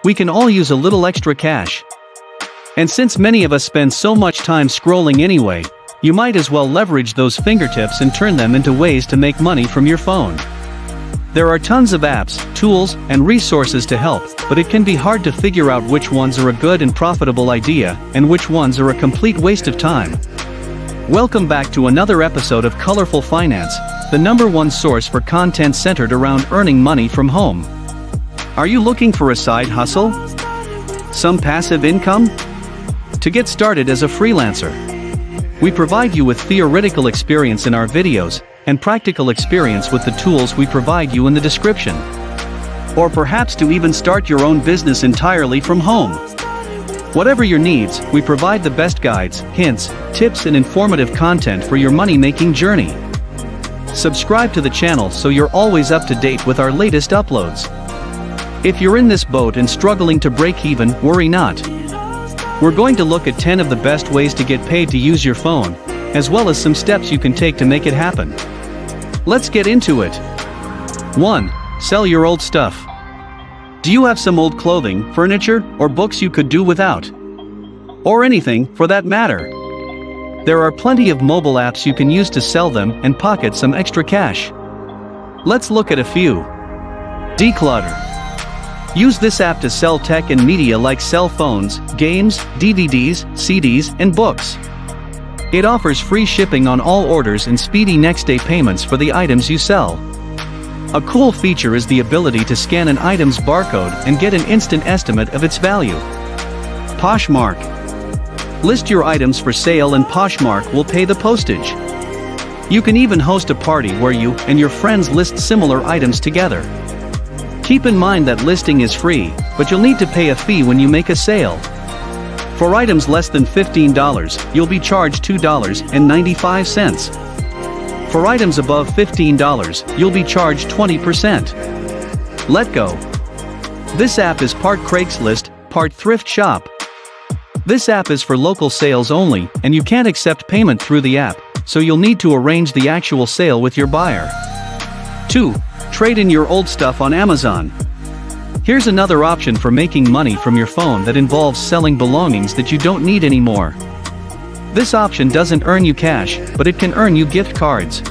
We can all use a little extra cash. And since many of us spend so much time scrolling anyway, you might as well leverage those fingertips and turn them into ways to make money from your phone. There are tons of apps, tools, and resources to help, but it can be hard to figure out which ones are a good and profitable idea, and which ones are a complete waste of time. Welcome back to another episode of Colorful Finance, the #1 source for content centered around earning money from home. Are you looking for a side hustle? Some passive income? To get started as a freelancer, we provide you with theoretical experience in our videos, and practical experience with the tools we provide you in the description. Or perhaps to even start your own business entirely from home. Whatever your needs, we provide the best guides, hints, tips and informative content for your money-making journey. Subscribe to the channel so you're always up to date with our latest uploads. If you're in this boat and struggling to break even, worry not. We're going to look at 10 of the best ways to get paid to use your phone, as well as some steps you can take to make it happen. Let's get into it. 1. Sell your old stuff. Do you have some old clothing, furniture, or books you could do without? Or anything, for that matter. There are plenty of mobile apps you can use to sell them and pocket some extra cash. Let's look at a few. Declutter. Use this app to sell tech and media like cell phones, games, DVDs, CDs, and books. It offers free shipping on all orders and speedy next-day payments for the items you sell. A cool feature is the ability to scan an item's barcode and get an instant estimate of its value. Poshmark. List your items for sale and Poshmark will pay the postage. You can even host a party where you and your friends list similar items together. Keep in mind that listing is free, but you'll need to pay a fee when you make a sale. For items less than $15, you'll be charged $2.95. For items above $15, you'll be charged 20%. Letgo. This app is part Craigslist, part thrift shop. This app is for local sales only, and you can't accept payment through the app, so you'll need to arrange the actual sale with your buyer. 2. Trade in your old stuff on Amazon. Here's another option for making money from your phone that involves selling belongings that you don't need anymore. This option doesn't earn you cash, but it can earn you gift cards.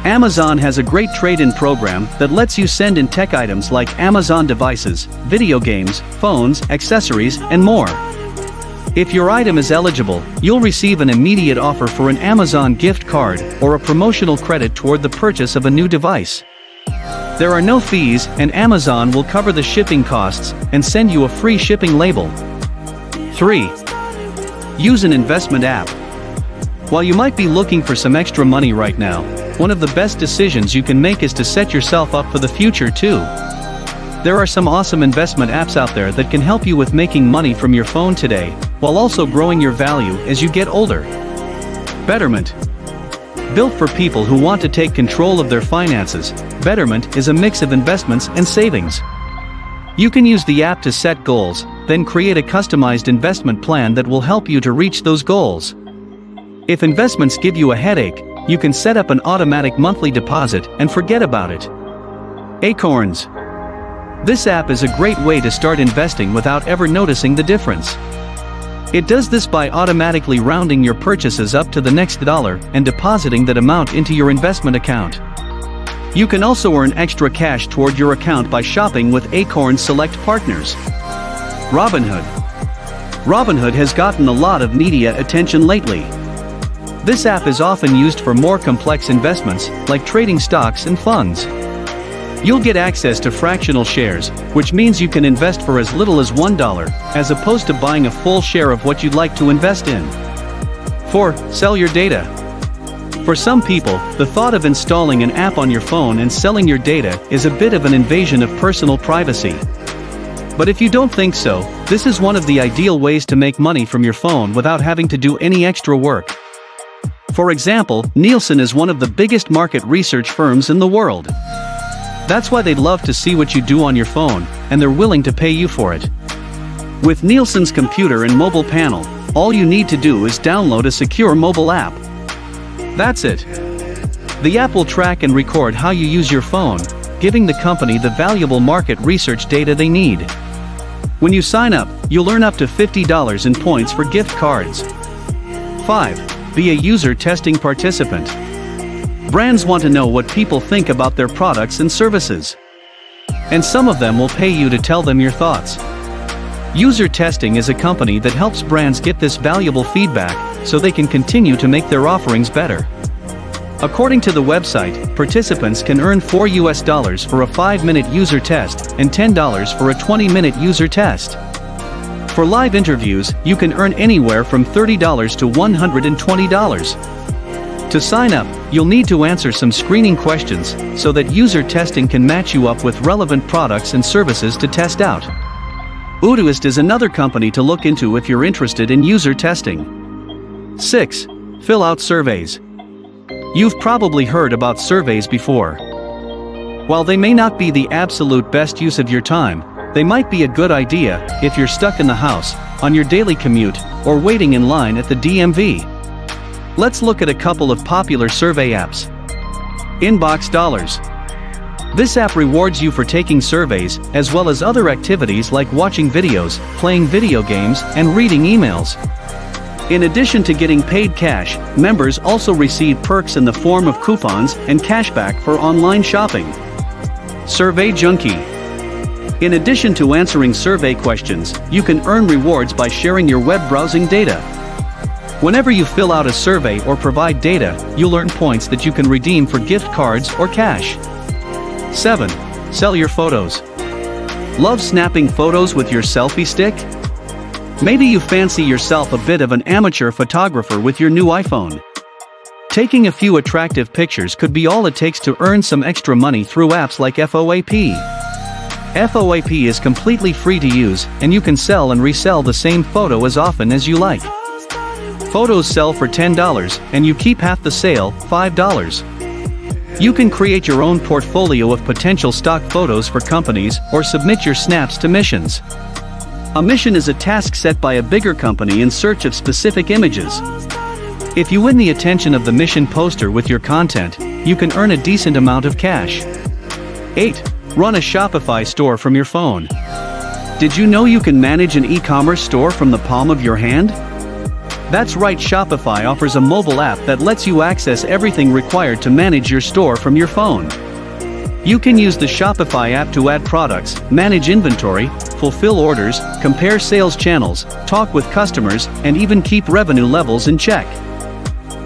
Amazon has a great trade-in program that lets you send in tech items like Amazon devices, video games, phones, accessories, and more. If your item is eligible, you'll receive an immediate offer for an Amazon gift card or a promotional credit toward the purchase of a new device. There are no fees, and Amazon will cover the shipping costs and send you a free shipping label. 3. Use an investment app. While you might be looking for some extra money right now, one of the best decisions you can make is to set yourself up for the future too. There are some awesome investment apps out there that can help you with making money from your phone today, while also growing your value as you get older. Betterment. Built for people who want to take control of their finances, Betterment is a mix of investments and savings. You can use the app to set goals, then create a customized investment plan that will help you to reach those goals. If investments give you a headache, you can set up an automatic monthly deposit and forget about it. Acorns. This app is a great way to start investing without ever noticing the difference. It does this by automatically rounding your purchases up to the next dollar and depositing that amount into your investment account. You can also earn extra cash toward your account by shopping with Acorn Select partners. Robinhood. Robinhood has gotten a lot of media attention lately. This app is often used for more complex investments, like trading stocks and funds. You'll get access to fractional shares, which means you can invest for as little as $1, as opposed to buying a full share of what you'd like to invest in. 4. Sell your data. For some people, the thought of installing an app on your phone and selling your data is a bit of an invasion of personal privacy. But if you don't think so, this is one of the ideal ways to make money from your phone without having to do any extra work. For example, Nielsen is one of the biggest market research firms in the world. That's why they'd love to see what you do on your phone, and they're willing to pay you for it. With Nielsen's computer and mobile panel, all you need to do is download a secure mobile app. That's it. The app will track and record how you use your phone, giving the company the valuable market research data they need. When you sign up, you'll earn up to $50 in points for gift cards. 5. Be a user testing participant. Brands want to know what people think about their products and services. And some of them will pay you to tell them your thoughts. User testing is a company that helps brands get this valuable feedback so they can continue to make their offerings better. According to the website, participants can earn $4 for a 5-minute user test and $10 for a 20-minute user test. For live interviews, you can earn anywhere from $30 to $120. To sign up, you'll need to answer some screening questions so that user testing can match you up with relevant products and services to test out. 𝐦𝐨𝐬𝐬 is another company to look into if you're interested in user testing. 6. Fill out surveys. You've probably heard about surveys before. While they may not be the absolute best use of your time, they might be a good idea if you're stuck in the house, on your daily commute, or waiting in line at the DMV. Let's look at a couple of popular survey apps. Inbox Dollars. This app rewards you for taking surveys, as well as other activities like watching videos, playing video games, and reading emails. In addition to getting paid cash, members also receive perks in the form of coupons and cashback for online shopping. Survey Junkie. In addition to answering survey questions, you can earn rewards by sharing your web browsing data. Whenever you fill out a survey or provide data, you'll earn points that you can redeem for gift cards or cash. 7. Sell your photos. Love snapping photos with your selfie stick? Maybe you fancy yourself a bit of an amateur photographer with your new iPhone. Taking a few attractive pictures could be all it takes to earn some extra money through apps like FOAP. FOAP is completely free to use, and you can sell and resell the same photo as often as you like. Photos sell for $10, and you keep half the sale, $5. You can create your own portfolio of potential stock photos for companies or submit your snaps to missions. A mission is a task set by a bigger company in search of specific images. If you win the attention of the mission poster with your content, you can earn a decent amount of cash. 8. Run a Shopify store from your phone. Did you know you can manage an e-commerce store from the palm of your hand? That's right, Shopify offers a mobile app that lets you access everything required to manage your store from your phone. You can use the Shopify app to add products, manage inventory, fulfill orders, compare sales channels, talk with customers, and even keep revenue levels in check.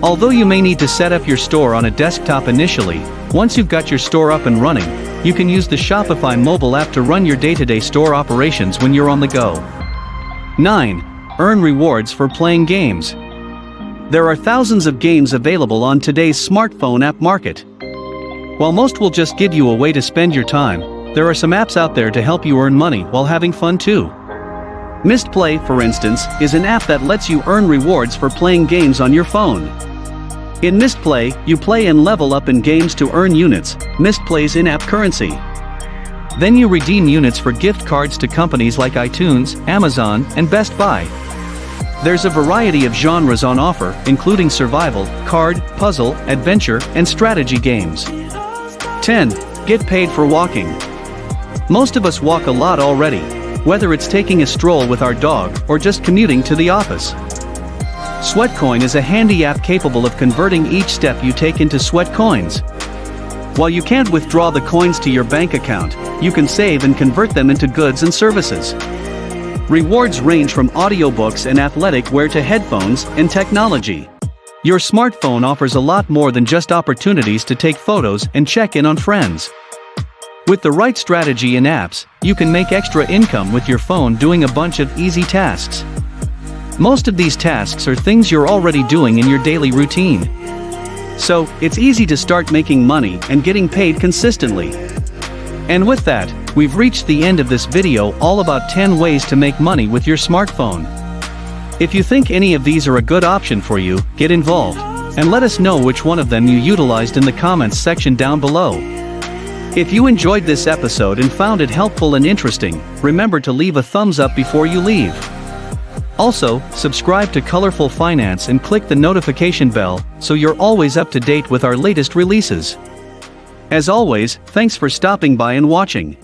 Although you may need to set up your store on a desktop initially, once you've got your store up and running, you can use the Shopify mobile app to run your day-to-day store operations when you're on the go. 9. Earn rewards for playing games. There are thousands of games available on today's smartphone app market. While most will just give you a way to spend your time, there are some apps out there to help you earn money while having fun too. Mistplay, for instance, is an app that lets you earn rewards for playing games on your phone. In Mistplay, you play and level up in games to earn units, Mistplay's in-app currency. Then you redeem units for gift cards to companies like iTunes, Amazon, and Best Buy. There's a variety of genres on offer, including survival, card, puzzle, adventure, and strategy games. 10. Get paid for walking. Most of us walk a lot already, whether it's taking a stroll with our dog or just commuting to the office. 𝐦𝐨𝐬𝐞 is a handy app capable of converting each step you take into sweat coins. While you can't withdraw the coins to your bank account, you can save and convert them into goods and services. Rewards range from audiobooks and athletic wear to headphones and technology. Your smartphone offers a lot more than just opportunities to take photos and check in on friends. With the right strategy and apps, you can make extra income with your phone doing a bunch of easy tasks. Most of these tasks are things you're already doing in your daily routine. So, it's easy to start making money and getting paid consistently. And with that, we've reached the end of this video all about 10 ways to make money with your smartphone. If you think any of these are a good option for you, get involved, and let us know which one of them you utilized in the comments section down below. If you enjoyed this episode and found it helpful and interesting, remember to leave a thumbs up before you leave. Also, subscribe to Colorful Finance and click the notification bell so you're always up to date with our latest releases. As always, thanks for stopping by and watching.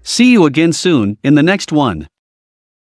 See you again soon in the next one.